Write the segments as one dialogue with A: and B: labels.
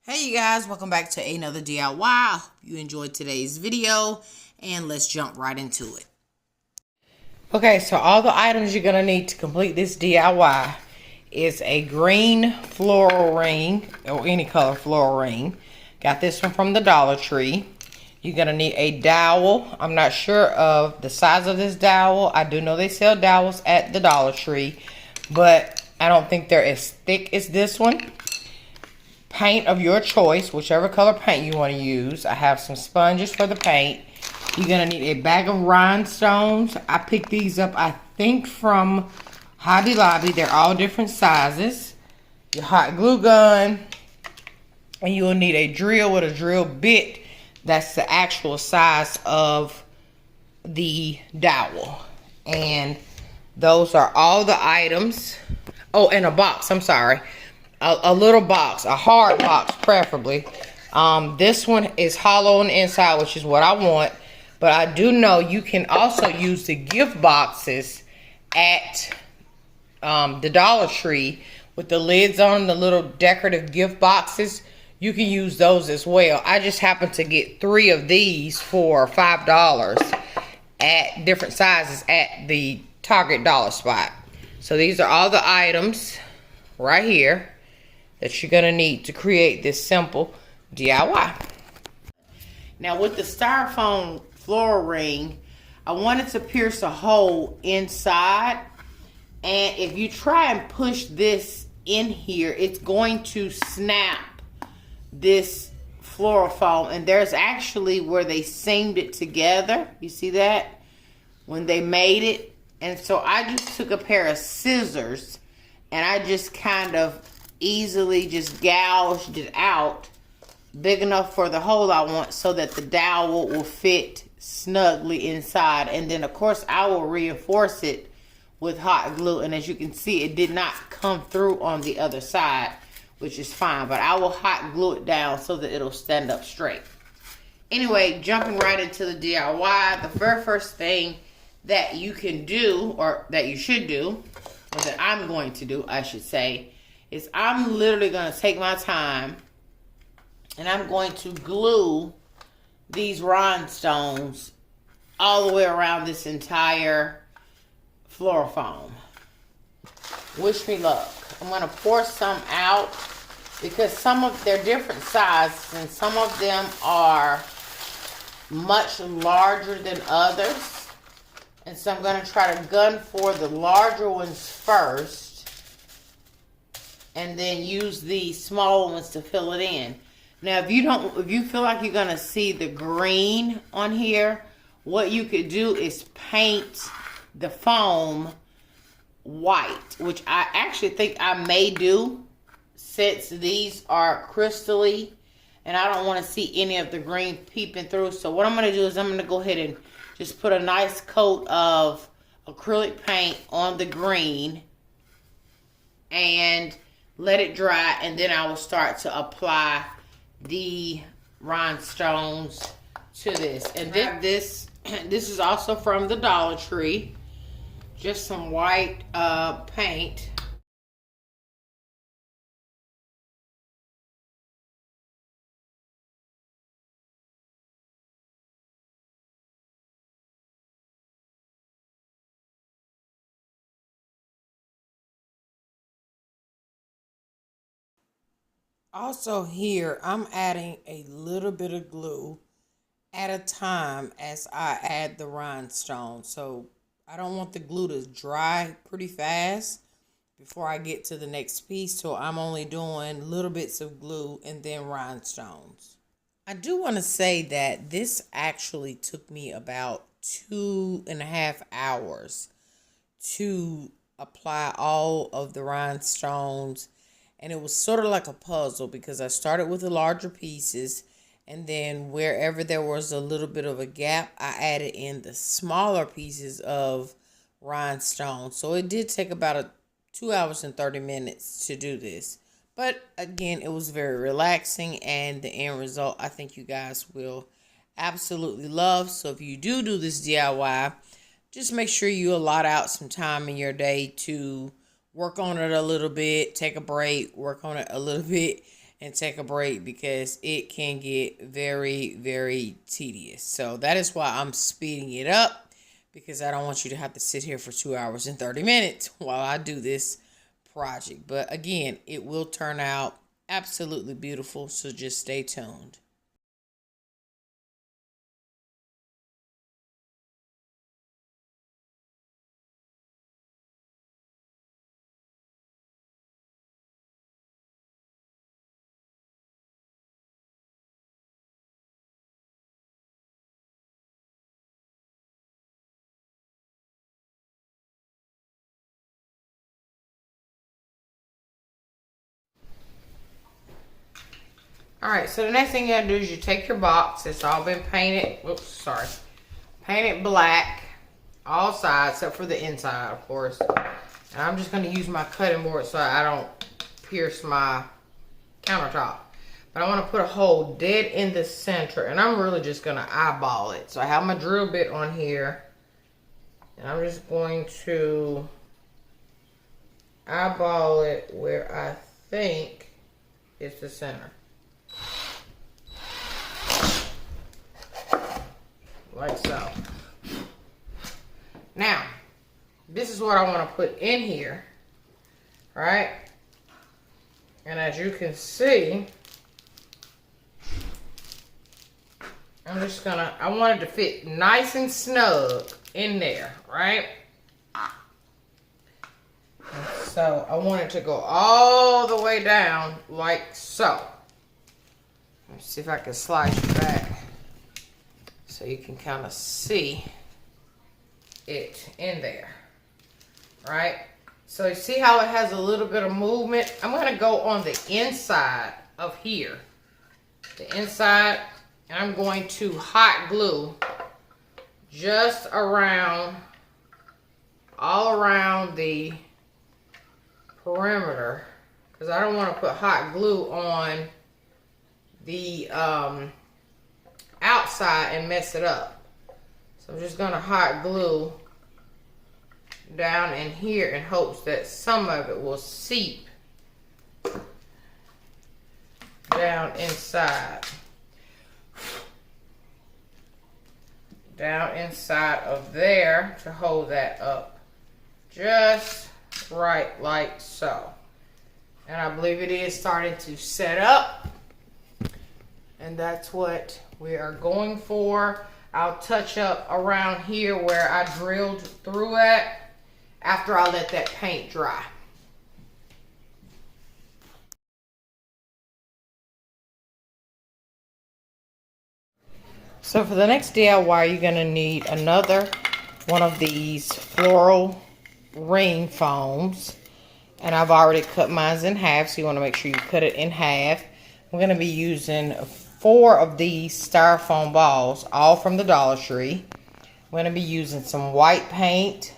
A: Hey you guys, welcome back to another DIY. I hope you enjoyed today's video and let's jump right into it. Okay, so all the items you're going to need to complete this DIY is a green floral ring or any color floral ring. Got this one from the Dollar Tree. You're going to need a dowel. I'm not sure of the size of this dowel. I do know they sell dowels at the Dollar Tree, but I don't think they're as thick as this one. Paint of your choice, whichever color paint you want to use. I have some sponges for the paint. You're going to need a bag of rhinestones. I picked these up, I think, from Hobby Lobby. They're all different sizes. Your hot glue gun. And you will need a drill with a drill bit. That's the actual size of the dowel. And those are all the items. Oh, and a box. I'm sorry. A little box, a hard box preferably. This one is hollow on the inside, which is what I want. But I do know you can also use the gift boxes at the Dollar Tree with the lids on, the little decorative gift boxes. You can use those as well. I just happened to get 3 of these for $5 at different sizes at the Target dollar spot. So these are all the items right here that you're going to need to create this simple DIY. Now with the styrofoam floral ring, I wanted to pierce a hole inside. And if you try and push this in here, it's going to snap this floral foam. And there's actually where they seamed it together. You see that? When they made it. And so I just took a pair of scissors and I just kind of easily just gouged it out big enough for the hole I want so that the dowel will fit snugly inside. And then of course I will reinforce it with hot glue, and as you can see it did not come through on the other side, which is fine, but I will hot glue it down so that it'll stand up straight. Anyway, jumping right into the DIY, the very first thing that you can do, or that you should do, or that I'm going to do I should say, is I'm literally going to take my time and I'm going to glue these rhinestones all the way around this entire floral foam. Wish me luck. I'm going to pour some out because some of they're different sizes and some of them are much larger than others. And so I'm going to try to gun for the larger ones first, and then use the small ones to fill it in. Now, if you feel like you're gonna see the green on here, what you could do is paint the foam white, which I actually think I may do since these are crystally and I don't want to see any of the green peeping through. So what I'm gonna do is I'm gonna go ahead and just put a nice coat of acrylic paint on the green and let it dry, and then I will start to apply the rhinestones to this. And then this is also from the Dollar Tree. Just some white paint. Also here, I'm adding a little bit of glue at a time as I add the rhinestone. So I don't want the glue to dry pretty fast before I get to the next piece. So I'm only doing little bits of glue and then rhinestones. I do want to say that this actually took me about 2.5 hours to apply all of the rhinestones. And it was sort of like a puzzle because I started with the larger pieces, and then wherever there was a little bit of a gap, I added in the smaller pieces of rhinestone. So it did take about 2 hours and 30 minutes to do this. But again, it was very relaxing, and the end result I think you guys will absolutely love. So if you do this DIY, just make sure you allot out some time in your day to work on it a little bit, take a break, work on it a little bit, and take a break because it can get very, very tedious. So that is why I'm speeding it up, because I don't want you to have to sit here for 2 hours and 30 minutes while I do this project. But again, it will turn out absolutely beautiful, so just stay tuned. Alright, so the next thing you gotta do is you take your box. It's all been painted. Whoops, sorry. Painted black. All sides except for the inside, of course. And I'm just gonna use my cutting board so I don't pierce my countertop. But I want to put a hole dead in the center. And I'm really just gonna eyeball it. So I have my drill bit on here. And I'm just going to eyeball it where I think it's the center. Like so. Now, this is what I want to put in here, right? And as you can see, I'm just gonna, I want it to fit nice and snug in there, right? And so I want it to go all the way down like so. Let's see if I can slide you back so you can kind of see it in there, right? So you see how it has a little bit of movement? I'm gonna go on the inside of here, the inside, and I'm going to hot glue just around, all around the perimeter, because I don't want to put hot glue on the outside and mess it up. So I'm just gonna hot glue down in here in hopes that some of it will seep down inside. Down inside of there to hold that up just right like so. And I believe it is starting to set up. And that's what we are going for. I'll touch up around here where I drilled through it after I let that paint dry. So for the next DIY, you're going to need another one of these floral ring foams. And I've already cut mine in half, so you want to make sure you cut it in half. We're going to be using 4 of these styrofoam balls, all from the Dollar Tree. We're going to be using some white paint,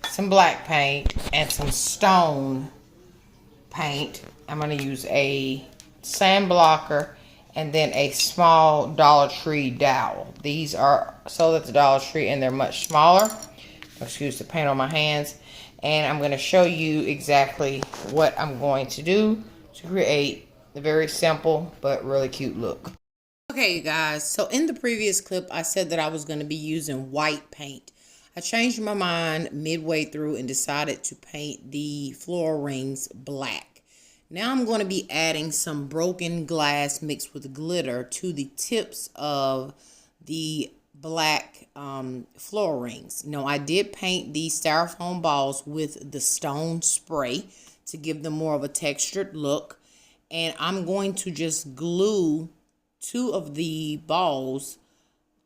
A: some black paint, and some stone paint. I'm going to use a sand blocker and then a small Dollar Tree dowel. These are sold at the Dollar Tree and they're much smaller. Excuse the paint on my hands. And I'm going to show you exactly what I'm going to do to create a very simple but really cute look. Okay, you guys, so in the previous clip, I said that I was going to be using white paint. I changed my mind midway through and decided to paint the floral rings black. Now I'm going to be adding some broken glass mixed with glitter to the tips of the black floral rings. Now I did paint these styrofoam balls with the stone spray to give them more of a textured look. And I'm going to just glue 2 of the balls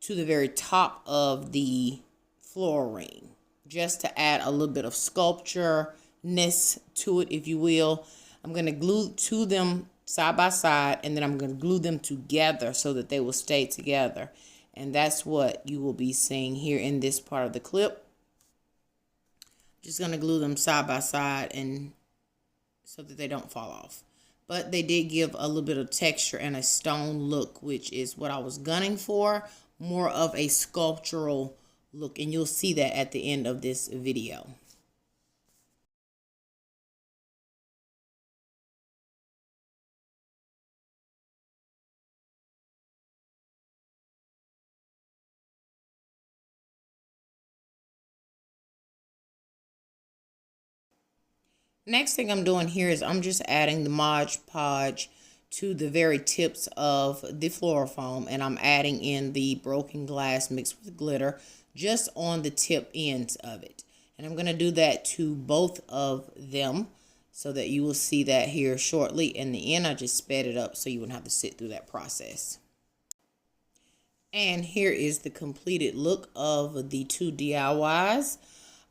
A: to the very top of the floral ring, just to add a little bit of sculpture-ness to it, if you will. I'm going to glue 2 of them side by side, and then I'm going to glue them together so that they will stay together. And that's what you will be seeing here in this part of the clip. Just going to glue them side by side and so that they don't fall off. But they did give a little bit of texture and a stone look, which is what I was gunning for. More of a sculptural look. And you'll see that at the end of this video. Next thing I'm doing here is I'm just adding the Mod Podge to the very tips of the floral foam, and I'm adding in the broken glass mixed with glitter just on the tip ends of it. And I'm going to do that to both of them so that you will see that here shortly. In the end, I just sped it up so you wouldn't have to sit through that process. And here is the completed look of the 2 DIYs.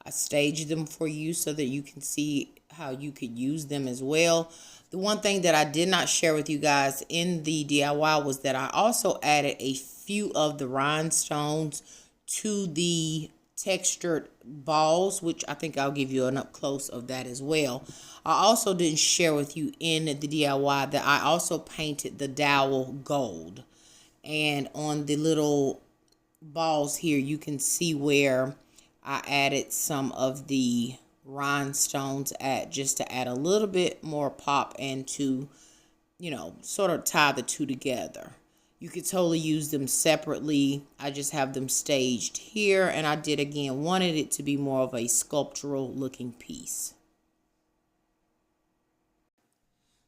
A: I staged them for you so that you can see how you could use them as well. The one thing that I did not share with you guys in the DIY was that I also added a few of the rhinestones to the textured balls, which I think I'll give you an up close of that as well. I also didn't share with you in the DIY that I also painted the dowel gold. And on the little balls here, you can see where I added some of the rhinestones just to add a little bit more pop and to, you know, sort of tie the two together. You could totally use them separately. I just have them staged here, and I wanted it to be more of a sculptural looking piece.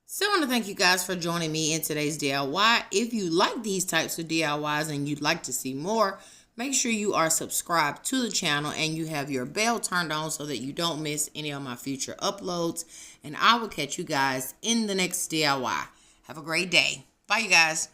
A: So I want to thank you guys for joining me in today's DIY. If you like these types of DIYs and you'd like to see more, make sure you are subscribed to the channel and you have your bell turned on so that you don't miss any of my future uploads. And I will catch you guys in the next DIY. Have a great day. Bye, you guys.